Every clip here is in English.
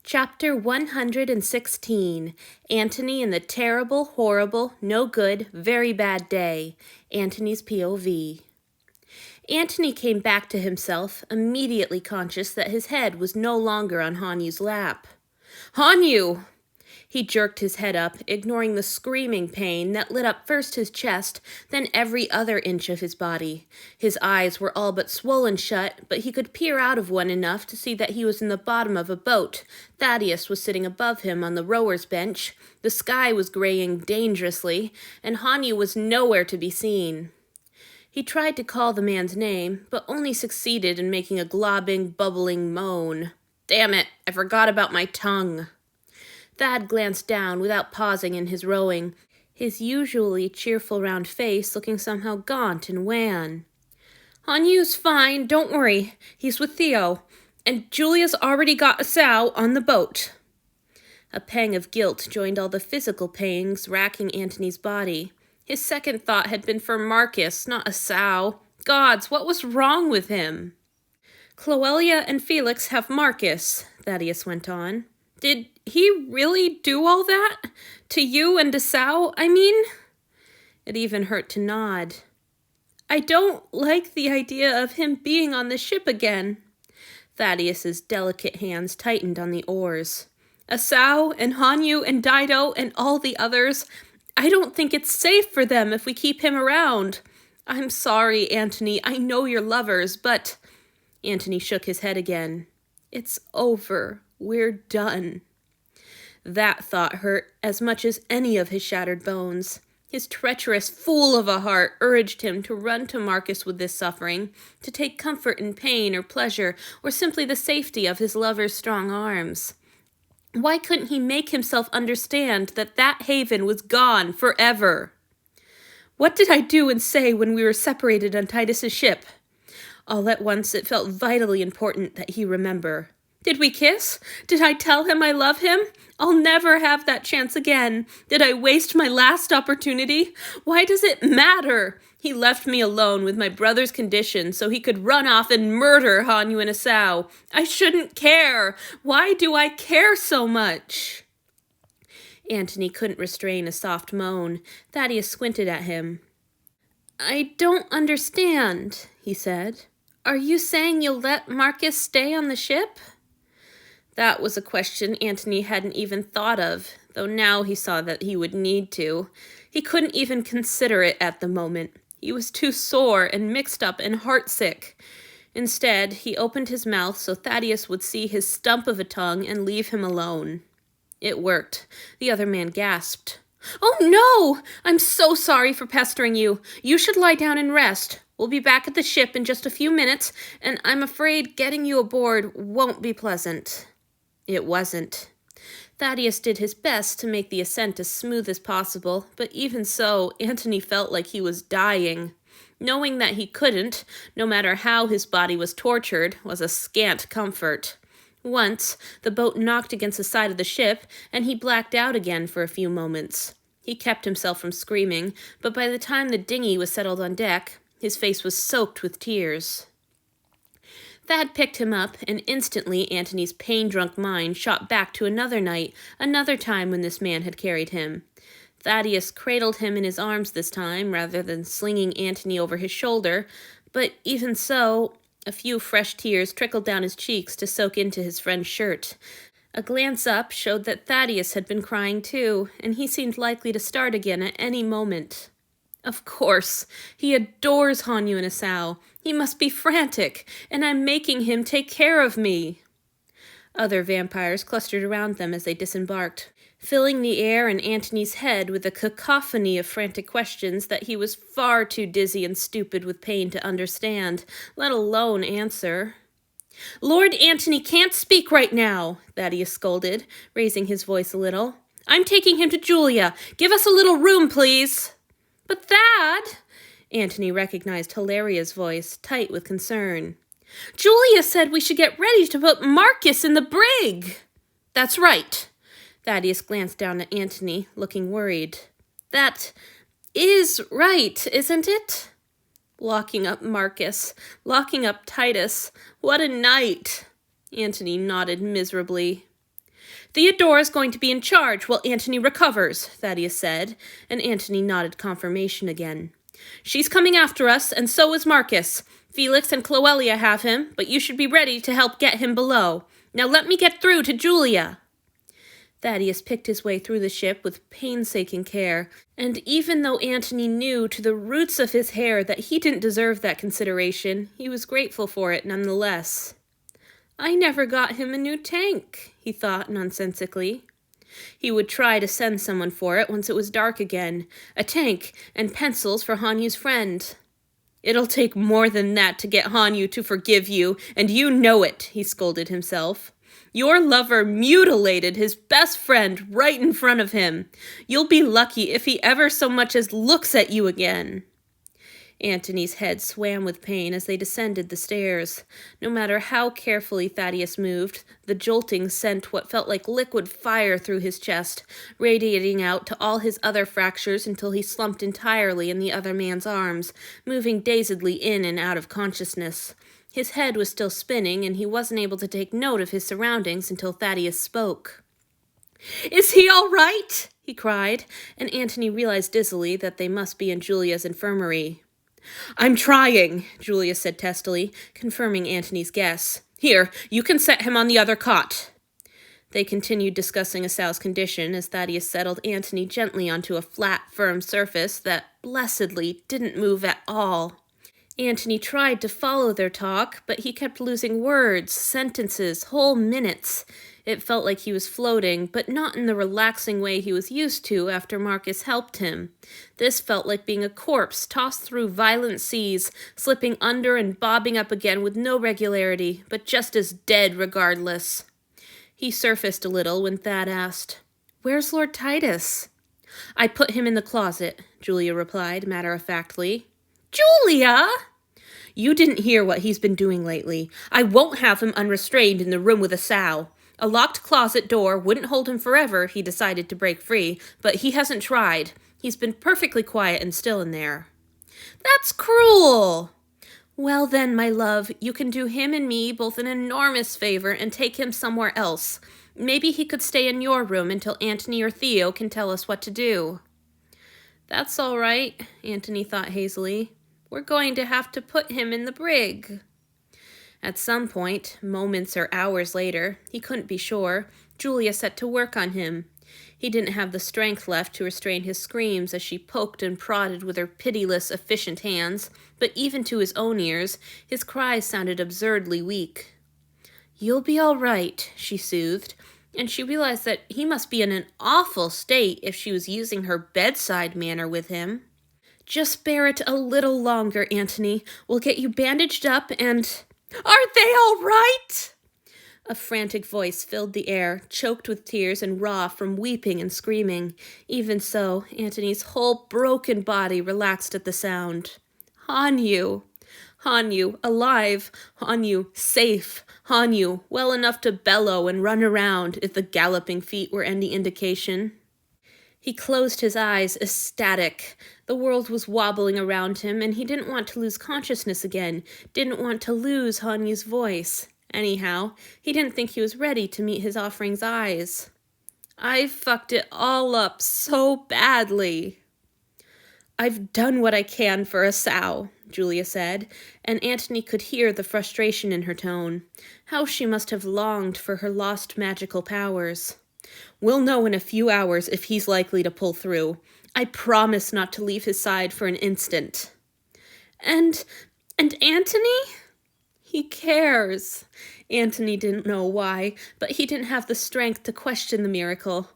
Chapter 116, Antony and the Terrible, Horrible, No Good, Very Bad Day, Antony's POV. Antony came back to himself, immediately conscious that his head was no longer on Hanyu's lap. "Hanyu!" He jerked his head up, ignoring the screaming pain that lit up first his chest, then every other inch of his body. His eyes were all but swollen shut, but he could peer out of one enough to see that he was in the bottom of a boat. Thaddeus was sitting above him on the rower's bench. The sky was graying dangerously, and Hanyu was nowhere to be seen. He tried to call the man's name, but only succeeded in making a globbing, bubbling moan. "Damn it, I forgot about my tongue." Thad glanced down without pausing in his rowing, his usually cheerful round face looking somehow gaunt and wan. "Hanyu's fine, don't worry. He's with Theo. And Julia's already got Esau on the boat." A pang of guilt joined all the physical pangs racking Antony's body. His second thought had been for Marcus, not Esau. Gods, what was wrong with him? "Cloelia and Felix have Marcus," Thaddeus went on. "Did he really do all that? To you and Esau, I mean?" It even hurt to nod. "I don't like the idea of him being on the ship again." Thaddeus's delicate hands tightened on the oars. "Esau and Hanyu and Dido and all the others, I don't think it's safe for them if we keep him around. I'm sorry, Antony, I know you're lovers, but—" Antony shook his head again. "It's over. We're done." That thought hurt as much as any of his shattered bones. His treacherous fool of a heart urged him to run to Marcus with this suffering, to take comfort in pain or pleasure, or simply the safety of his lover's strong arms. Why couldn't he make himself understand that that haven was gone forever? "What did I do and say when we were separated on Titus's ship?" All at once it felt vitally important that he remember. "Did we kiss? Did I tell him I love him? I'll never have that chance again. Did I waste my last opportunity? Why does it matter? He left me alone with my brother's condition so he could run off and murder Hanyu and Esau. I shouldn't care. Why do I care so much?" Antony couldn't restrain a soft moan. Thaddeus squinted at him. "I don't understand," he said. "Are you saying you'll let Marcus stay on the ship?" That was a question Antony hadn't even thought of, though now he saw that he would need to. He couldn't even consider it at the moment. He was too sore and mixed up and heartsick. Instead, he opened his mouth so Thaddeus would see his stump of a tongue and leave him alone. It worked. The other man gasped. "Oh, no! I'm so sorry for pestering you. You should lie down and rest. We'll be back at the ship in just a few minutes, and I'm afraid getting you aboard won't be pleasant." It wasn't. Thaddeus did his best to make the ascent as smooth as possible, but even so, Antony felt like he was dying. Knowing that he couldn't, no matter how his body was tortured, was a scant comfort. Once, the boat knocked against the side of the ship, and he blacked out again for a few moments. He kept himself from screaming, but by the time the dinghy was settled on deck, his face was soaked with tears. Thad picked him up, and instantly Antony's pain-drunk mind shot back to another night, another time when this man had carried him. Thaddeus cradled him in his arms this time, rather than slinging Antony over his shoulder, but even so, a few fresh tears trickled down his cheeks to soak into his friend's shirt. A glance up showed that Thaddeus had been crying too, and he seemed likely to start again at any moment. Of course, he adores Hanyu and Esau. He must be frantic, and I'm making him take care of me. Other vampires clustered around them as they disembarked, filling the air and Antony's head with a cacophony of frantic questions that he was far too dizzy and stupid with pain to understand, let alone answer. "Lord Antony can't speak right now," Thaddeus scolded, raising his voice a little. "I'm taking him to Julia. Give us a little room, please." "But Thad," Antony recognized Hilaria's voice, tight with concern. "Julia said we should get ready to put Marcus in the brig." "That's right." Thaddeus glanced down at Antony, looking worried. "That is right, isn't it?" Locking up Marcus, locking up Titus. What a night! Antony nodded miserably. Theodora's going to be in charge while Antony recovers, Thaddeus said, and Antony nodded confirmation again. She's coming after us, and so is Marcus. Felix and Cloelia have him, but you should be ready to help get him below. Now let me get through to Julia. Thaddeus picked his way through the ship with painstaking care, and even though Antony knew to the roots of his hair that he didn't deserve that consideration, he was grateful for it nonetheless. I never got him a new tank, he thought nonsensically. He would try to send someone for it once it was dark again, a tank and pencils for Hanyu's friend. It'll take more than that to get Hanyu to forgive you, and you know it, he scolded himself. Your lover mutilated his best friend right in front of him. You'll be lucky if he ever so much as looks at you again. Antony's head swam with pain as they descended the stairs. No matter how carefully Thaddeus moved, the jolting sent what felt like liquid fire through his chest, radiating out to all his other fractures until he slumped entirely in the other man's arms, moving dazedly in and out of consciousness. His head was still spinning, and he wasn't able to take note of his surroundings until Thaddeus spoke. "Is he all right?" he cried, and Antony realized dizzily that they must be in Julia's infirmary. "I'm trying," Julia said testily, confirming Antony's guess. "Here, you can set him on the other cot." They continued discussing Esau's condition as Thaddeus settled Antony gently onto a flat, firm surface that, blessedly, didn't move at all. Antony tried to follow their talk, but he kept losing words, sentences, whole minutes. It felt like he was floating, but not in the relaxing way he was used to after Marcus helped him. This felt like being a corpse tossed through violent seas, slipping under and bobbing up again with no regularity, but just as dead regardless. He surfaced a little when Thad asked, "Where's Lord Titus?" "I put him in the closet," Julia replied matter-of-factly. "Julia!" "You didn't hear what he's been doing lately. I won't have him unrestrained in the room with Esau. A locked closet door wouldn't hold him forever, he decided to break free, but he hasn't tried. He's been perfectly quiet and still in there." "That's cruel!" "Well then, my love, you can do him and me both an enormous favor and take him somewhere else. Maybe he could stay in your room until Antony or Theo can tell us what to do." "That's all right," Antony thought hazily. "We're going to have to put him in the brig." At some point, moments or hours later, he couldn't be sure, Julia set to work on him. He didn't have the strength left to restrain his screams as she poked and prodded with her pitiless, efficient hands, but even to his own ears, his cries sounded absurdly weak. "You'll be all right," she soothed, and she realized that he must be in an awful state if she was using her bedside manner with him. "Just bear it a little longer, Antony. We'll get you bandaged up and—" "Are they all right?" A frantic voice filled the air, choked with tears and raw from weeping and screaming. Even so, Antony's whole broken body relaxed at the sound. Hanyu! Hanyu, alive! Hanyu, safe! Hanyu, well enough to bellow and run around, if the galloping feet were any indication. He closed his eyes, ecstatic. The world was wobbling around him, and he didn't want to lose consciousness again, didn't want to lose Hanyu's voice. Anyhow, he didn't think he was ready to meet his offering's eyes. "I fucked it all up so badly." "I've done what I can for Esau," Julia said, and Antony could hear the frustration in her tone. How she must have longed for her lost magical powers. "We'll know in a few hours if he's likely to pull through. I promise not to leave his side for an instant." And Antony? He cares. Antony didn't know why, but he didn't have the strength to question the miracle.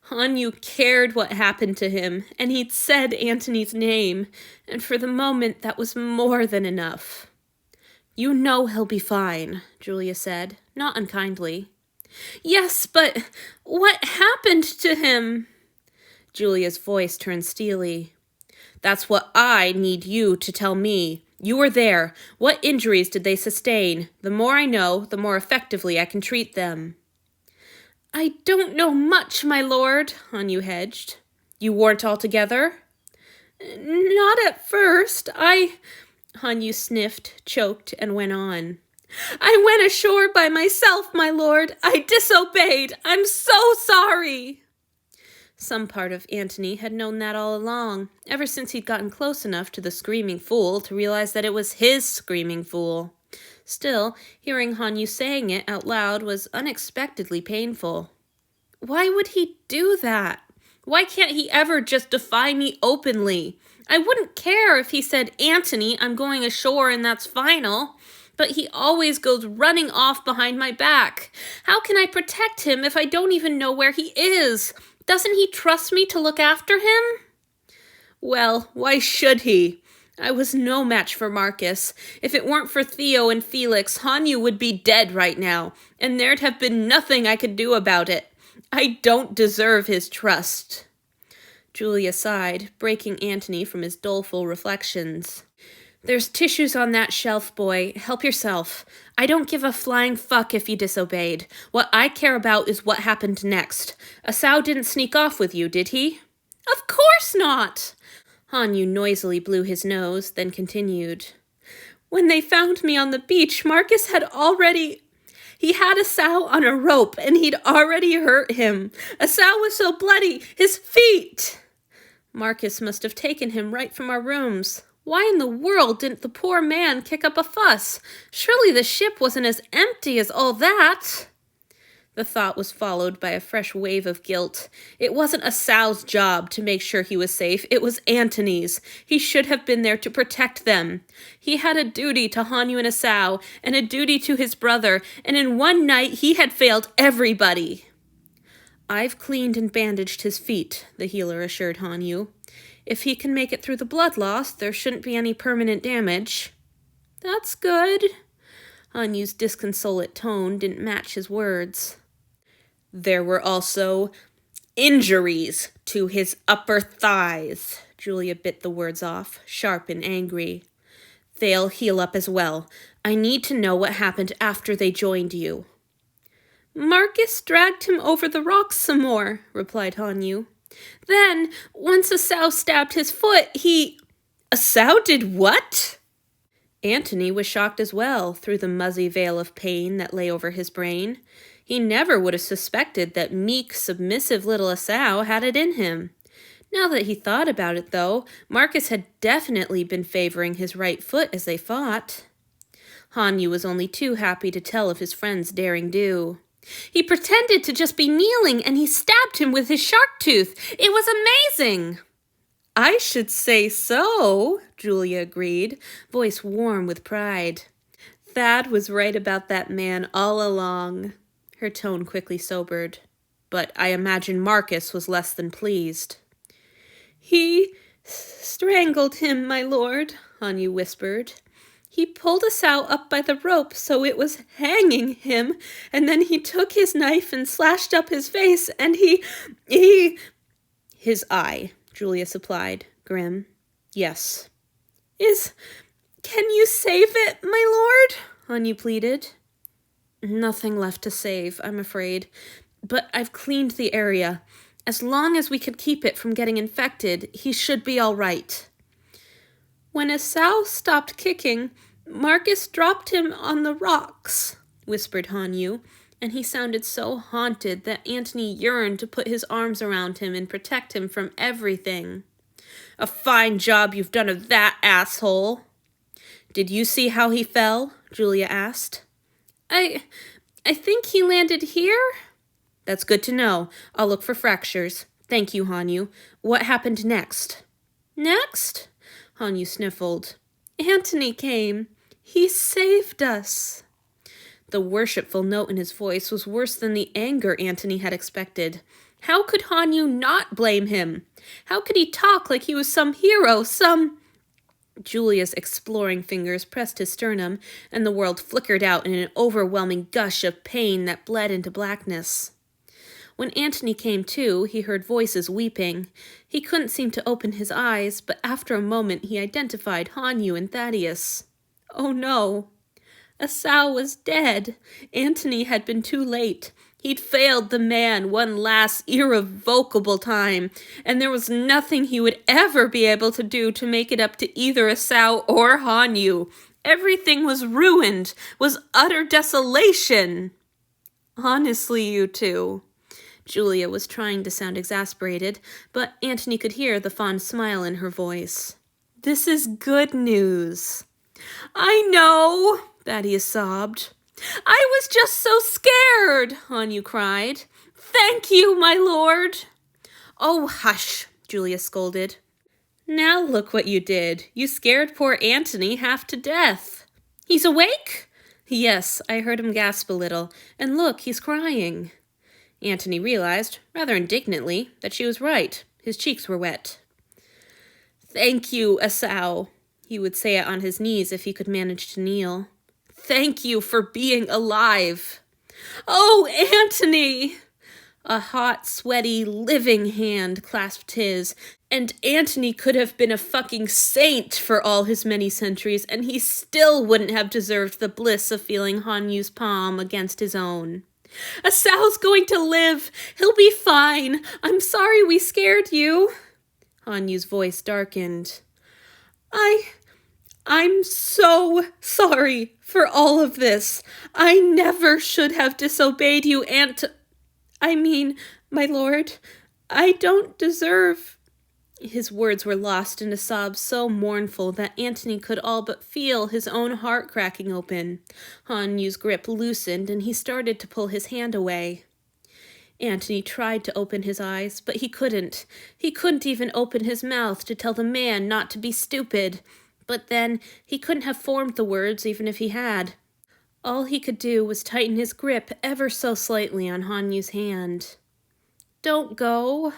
Hanyu cared what happened to him, and he'd said Antony's name, and for the moment that was more than enough. "You know he'll be fine," Julia said, not unkindly. "Yes, but what happened to him?" Julia's voice turned steely. "That's what I need you to tell me. You were there. What injuries did they sustain? The more I know, the more effectively I can treat them." "I don't know much, my lord," Hanyu hedged. "You weren't altogether?" "Not at first. Hanyu sniffed, choked, and went on. I went ashore by myself, my lord. I disobeyed. I'm so sorry. Some part of Antony had known that all along, ever since he'd gotten close enough to the screaming fool to realize that it was his screaming fool. Still, hearing Hanyu saying it out loud was unexpectedly painful. Why would he do that? Why can't he ever just defy me openly? I wouldn't care if he said, Antony, I'm going ashore and that's final. But he always goes running off behind my back. How can I protect him if I don't even know where he is? Doesn't he trust me to look after him? Well, why should he? I was no match for Marcus. If it weren't for Theo and Felix, Hanyu would be dead right now, and there'd have been nothing I could do about it. I don't deserve his trust. Julia sighed, breaking Antony from his doleful reflections. There's tissues on that shelf, boy. Help yourself. I don't give a flying fuck if you disobeyed. What I care about is what happened next. Asao didn't sneak off with you, did he? Of course not! Hanyu noisily blew his nose, then continued. When they found me on the beach, Marcus had already... He had Asao on a rope, and he'd already hurt him. Asao was so bloody, his feet! Marcus must have taken him right from our rooms. Why in the world didn't the poor man kick up a fuss? Surely the ship wasn't as empty as all that. The thought was followed by a fresh wave of guilt. It wasn't Asao's job to make sure he was safe. It was Antony's. He should have been there to protect them. He had a duty to Hanyu and Asao, and a duty to his brother, and in one night he had failed everybody. I've cleaned and bandaged his feet, the healer assured Hanyu. If he can make it through the blood loss, there shouldn't be any permanent damage. That's good. Hanyu's disconsolate tone didn't match his words. There were also injuries to his upper thighs. Julia bit the words off, sharp and angry. They'll heal up as well. I need to know what happened after they joined you. Marcus dragged him over the rocks some more, replied Hanyu. Then, once Asao stabbed his foot, Asao did what? Antony was shocked as well, through the muzzy veil of pain that lay over his brain. He never would have suspected that meek, submissive little Asao had it in him. Now that he thought about it, though, Marcus had definitely been favoring his right foot as they fought. Hanyu was only too happy to tell of his friend's daring do. He pretended to just be kneeling, and he stabbed him with his shark tooth. It was amazing! I should say so, Julia agreed, voice warm with pride. Thad was right about that man all along. Her tone quickly sobered. But I imagine Marcus was less than pleased. He strangled him, my lord, Hanyu whispered. He pulled Asao up by the rope so it was hanging him, and then he took his knife and slashed up his face, and he... His eye, Julia supplied, grim. Yes. Can you save it, my lord? Hanyu pleaded. Nothing left to save, I'm afraid, but I've cleaned the area. As long as we could keep it from getting infected, he should be all right. When Asao stopped kicking, Marcus dropped him on the rocks, whispered Hanyu, and he sounded so haunted that Antony yearned to put his arms around him and protect him from everything. A fine job you've done of that asshole. Did you see how he fell? Julia asked. I think he landed here? That's good to know. I'll look for fractures. Thank you, Hanyu. What happened next? Next? Hanyu sniffled. Antony came. He saved us. The worshipful note in his voice was worse than the anger Antony had expected. How could Hanyu not blame him? How could he talk like he was some hero, Julia's exploring fingers pressed his sternum, and the world flickered out in an overwhelming gush of pain that bled into blackness. When Antony came to, he heard voices weeping. He couldn't seem to open his eyes, but after a moment he identified Hanyu and Thaddeus. Oh no! Asao was dead. Antony had been too late. He'd failed the man one last irrevocable time, and there was nothing he would ever be able to do to make it up to either Asao or Hanyu. Everything was ruined, was utter desolation. Honestly, you two. Julia was trying to sound exasperated, but Antony could hear the fond smile in her voice. This is good news. I know, Thaddeus sobbed. I was just so scared, Hanyu cried. Thank you, my lord. Oh, hush, Julia scolded. Now look what you did. You scared poor Antony half to death. He's awake? Yes, I heard him gasp a little, and look, he's crying. Antony realized, rather indignantly, that she was right. His cheeks were wet. Thank you, Esau. He would say it on his knees if he could manage to kneel. Thank you for being alive. Oh, Antony! A hot, sweaty, living hand clasped his, and Antony could have been a fucking saint for all his many centuries, and he still wouldn't have deserved the bliss of feeling Hanyu's palm against his own. Esau's going to live. He'll be fine. I'm sorry we scared you. Hanyu's voice darkened. I'm so sorry for all of this. I never should have disobeyed you, my lord. I don't deserve... His words were lost in a sob so mournful that Antony could all but feel his own heart cracking open. Hanyu's grip loosened, and he started to pull his hand away. Antony tried to open his eyes, but he couldn't. He couldn't even open his mouth to tell the man not to be stupid. But then, he couldn't have formed the words even if he had. All he could do was tighten his grip ever so slightly on Hanyu's hand. Don't go.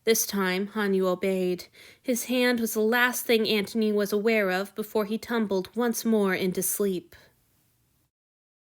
This time, Hanyu obeyed. His hand was the last thing Antony was aware of before he tumbled once more into sleep.